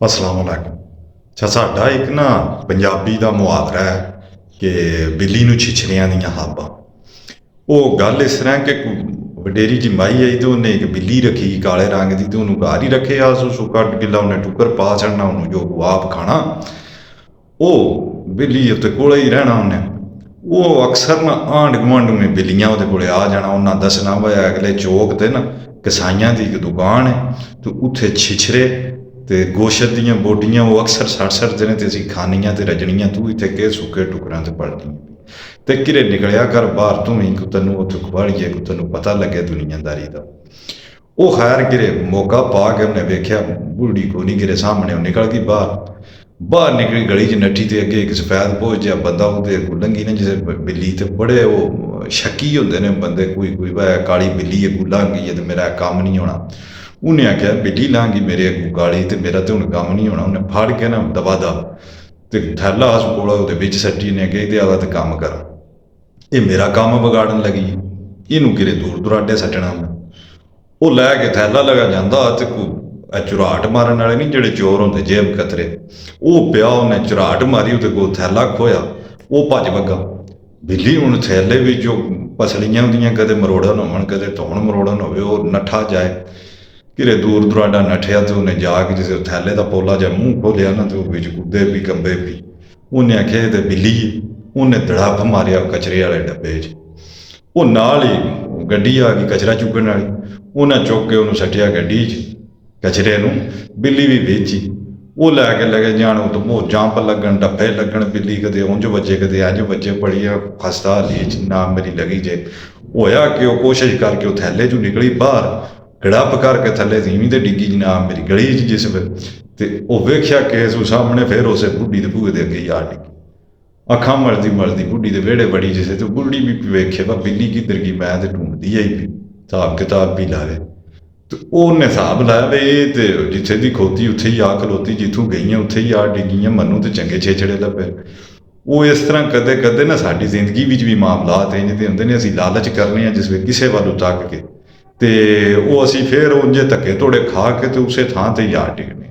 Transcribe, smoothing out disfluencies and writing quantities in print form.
अस्सलाम वालेकुम। अच्छा साडा एक ना पंजाबी ਦਾ ਮੁਹਾਵਰਾ ਹੈ ਕਿ ਬਿੱਲੀ ਨੂੰ ਛਿਛੜਿਆਂ ਦੀਆਂ ਹਾਵਾਂ। ਉਹ ਗੱਲ ਇਸ ਤਰ੍ਹਾਂ ਕਿ ਵਡੇਰੀ ਜੀ ਮਾਈ ਆਈ ਤੇ ਉਹਨੇ ਇੱਕ ਬਿੱਲੀ ਰੱਖੀ ਕਾਲੇ ਰੰਗ ਦੀ ਤੇ ਉਹਨੂੰ ਘਰ ਹੀ ਰੱਖਿਆ ਸੂ ਕੱਟ ਗਿੱਲਾ ਉਹਨੇ ਟੁੱਕਰ ਪਾ ਛੱਡਣਾ ਉਹਨੂੰ ਜੋ ਆਪ ਖਾਣਾ ਉਹ ਬਿੱਲੀ ਉੱਤੇ ਕੋਲੇ ਹੀ ਰਹਿਣਾ ਉਹਨੇ। ਉਹ ਅਕਸਰ ਨਾ ਆਂਢ ਗੁਆਂਢ ਨੇ ਬਿੱਲੀਆਂ ਉਹਦੇ ਕੋਲੇ ਆ ਜਾਣਾ ਉਹਨਾਂ ਦੱਸਣਾ ਵਾ ਅਗਲੇ ਚੌਕ ਤੇ ਨਾ ਕਸਾਈਆਂ ਦੀ ਇੱਕ ਦੁਕਾਨ ਹੈ ਤੇ ਉੱਥੇ ਛਿਛਰੇ ਤੇ ਗੋਸ਼ਤ ਦੀਆਂ ਬੋਡੀਆਂ ਉਹ ਅਕਸਰ ਸੜ ਨੇ ਤੇ ਅਸੀਂ ਖਾਣੀਆਂ ਤੇ ਰਜਣੀਆਂ ਤੂੰ ਇੱਥੇ ਕੇ ਸੁੱਕੇ ਟੁਕੜਾਂ ਤੇ ਪੜਦੀਆਂ ਤੇ ਕਿਰੇ ਨਿਕਲਿਆ ਕਰ ਬਾਹਰ ਤੂੰ ਹੀ ਤੈਨੂੰ ਉੱਥੇ ਖਵਾਲੀਏ ਕੋ ਤੈਨੂੰ ਪਤਾ ਲੱਗੇ ਦੁਨੀਆਦਾਰੀ ਦਾ। ਉਹ ਖੈਰ ਕਿਰੇ ਮੌਕਾ ਪਾ ਕੇ ਉਹਨੇ ਵੇਖਿਆ ਬੁੱਢੀ ਕੋ ਨਹੀਂ ਕਿਰੇ ਸਾਹਮਣੇ ਉਹ ਨਿਕਲ ਗਈ ਬਾਹਰ ਨਿਕਲੀ ਗਲੀ 'ਚ ਨੱਠੀ ਤੇ ਅੱਗੇ ਇੱਕ ਸਫੈਦ ਪੋਹ ਜਿਹਾ ਬੰਦਾ ਉਹਦੇ ਅੱਗੋਂ ਲੰਘੀ ਨਾ ਜਿਸੇ ਬਿੱਲੀ ਤੇ ਬੜੇ ਉਹ ਸ਼ੱਕੀ ਹੁੰਦੇ ਨੇ ਬੰਦੇ ਕੋਈ ਵਾ ਕਾਲੀ ਬਿੱਲੀ ਅੱਗੋਂ ਲੰਘ ਗਈ ਹੈ ਤੇ ਮੇਰਾ ਕੰਮ ਨਹੀਂ ਹੋਣਾ। ਉਹਨੇ ਆਖਿਆ ਬਿੱਲੀ ਲੰਘ ਗਈ ਮੇਰੇ ਅੱਗੋਂ ਕਾਲੀ ਤੇ ਮੇਰਾ ਤੇ ਹੁਣ ਕੰਮ ਨਹੀਂ ਹੋਣਾ। ਉਹਨੇ ਫੜ ਕੇ ਨਾ ਦਬਾ ਤੇ ਥੈਲਾ ਉਸ ਕੋਲ ਉਹਦੇ ਵਿੱਚ ਸੱਟੀ ਨੇ ਅੱਗੇ ਇਹਦੇ ਆਲਾ ਤੇ ਕੰਮ ਕਰ ਇਹ ਮੇਰਾ ਕੰਮ ਵਿਗਾੜਨ ਲੱਗੀ ਇਹਨੂੰ ਕਿਰੇ ਦੂਰ ਦੁਰਾਡੇ ਸੱਟਣਾ ਮੈਂ। ਉਹ ਲੈ ਕੇ ਥੈਲਾ ਲਗਾ ਜਾਂਦਾ ਤੇ ਝੁਰਾਟ ਮਾਰਨ ਵਾਲੇ ਨਹੀਂ ਜਿਹੜੇ ਚੋਰ ਹੁੰਦੇ ਜੇਬ ਕਤਰੇ ਉਹ ਪਿਆ ਉਹਨੇ ਝੁਰਾਟ ਮਾਰੀ ਉਹਦੇ ਕੋਲ ਥੈਲਾ ਖੋਇਆ ਉਹ ਭੱਜ ਵੱਗਾ। ਬਿੱਲੀ ਹੁਣ ਥੈਲੇ ਵਿੱਚ ਉਹ ਪਸਲੀਆਂ ਹੁੰਦੀਆਂ ਕਦੇ ਮਰੋੜਨ ਹੋਣ ਕਦੇ ਧੌਣ ਮਰੋੜਨ ਹੋਵੇ ਉਹ ਨੱਠਾ ਜਾਏ ਕਿਰੇ ਦੂਰ ਦੁਰਾਡਾ ਨੱਠਿਆ ਤੇ ਉਹਨੇ ਜਾ ਕੇ ਜਿਸ ਥੈਲੇ ਦਾ ਪੋਲਾ ਜਿਹਾ ਮੂੰਹ ਖੋਲਿਆ ਨਾ ਤੇ ਉਹ ਵਿੱਚ ਕੁੱਦੇ ਵੀ ਕੰਬੇ ਵੀ। ਉਹਨੇ ਆਖਿਆ ਇਹ ਤੇ ਬਿੱਲੀ ਉਹਨੇ ਦੜਾਪ ਮਾਰਿਆ ਕਚਰੇ ਵਾਲੇ ਡੱਬੇ 'ਚ। ਉਹ ਨਾਲ ਹੀ ਗੱਡੀ ਆ ਗਈ ਕਚਰਾ ਚੁੱਕਣ ਵਾਲੀ ਉਹਨਾਂ ਚੁੱਕ ਕੇ ਉਹਨੂੰ ਸੱਟਿਆ ਗੱਡੀ 'ਚ ਕਚਰੇ ਨੂੰ। ਬਿੱਲੀ ਵੀ ਵੇਚੀ ਉਹ ਲੈ ਕੇ ਜਾਣ ਉਹ ਤੋਂ ਜਾਂਪ ਲੱਗਣ ਡੱਬੇ ਲੱਗਣ ਬਿੱਲੀ ਕਦੇ ਉਂਝ ਵੱਜੇ ਕਦੇ ਅੱਜ ਵੱਜੇ ਪੜੀਆ ਖਸਤਾ ਲੀਚ ਨਾ ਮੇਰੀ ਲੱਗੀ ਜੇ। ਹੋਇਆ ਕਿ ਉਹ ਕੋਸ਼ਿਸ਼ ਕਰਕੇ ਉਹ ਥੈਲੇ 'ਚੋਂ ਨਿਕਲੀ ਬਾਹਰ ਗੜੱਪ ਕਰਕੇ ਥੱਲੇ ਜ਼ਮੀਨ ਤੇ ਡਿੱਗੀ ਜਨਾਬ ਮੇਰੀ ਗਲੀ 'ਚ ਜਿਸ ਤੇ ਉਹ ਵੇਖਿਆ ਕੇਸ ਉਹ ਸਾਹਮਣੇ ਫਿਰ ਉਸੇ ਬੁੱਢੀ ਦੇ ਬੂਹੇ ਦੇ ਅੱਗੇ ਯਾਰ ਡਿੱਗੀ ਅੱਖਾਂ ਮਲਦੀ ਬੁੱਢੀ ਦੇ ਵਿਹੜੇ ਬੜੀ ਜਿਸੇ ਤੇ ਬੁੱਢੀ ਵੀ ਵੇਖਿਆ ਵਾ ਬਿੱਲੀ ਕਿੱਧਰ ਗਈ ਮੈਂ ਤੇ ਢੂੰਡਦੀ ਆਈ ਵੀ ਹਿਸਾਬ ਕਿਤਾਬ ਵੀ ਲਾਵੇ ਤੇ ਉਹਨੇ ਹਿਸਾਬ ਲਾਇਆ ਵੀ ਇਹ ਤੇ ਜਿੱਥੇ ਦੀ ਖੋਤੀ ਉੱਥੇ ਹੀ ਆ ਖਲੋਤੀ ਜਿੱਥੋਂ ਗਈਆਂ ਉੱਥੇ ਹੀ ਆ ਡਿੱਗੀਆਂ ਮੈਨੂੰ ਤੇ ਚੰਗੇ ਛੇਛੜੇ ਲੱਭੇ। ਉਹ ਇਸ ਤਰ੍ਹਾਂ ਕਦੇ ਨਾ ਸਾਡੀ ਜ਼ਿੰਦਗੀ ਵਿੱਚ ਵੀ ਮਾਮਲਾਤ ਇੰਝ ਦੇ ਹੁੰਦੇ ਨੇ ਅਸੀਂ ਲਾਲਚ ਕਰਨੇ ਹਾਂ ਜਿਸ ਵੇ ਕਿਸੇ ਵੱਲੋਂ ਤੱਕ ਕੇ ਤੇ ਉਹ ਅਸੀਂ ਫਿਰ ਉਂਝੇ ਧੱਕੇ ਧੋੜੇ ਖਾ ਕੇ ਤੇ ਉਸੇ ਥਾਂ ਤੇ ਯਾਰ ਟਿਕਣੇ।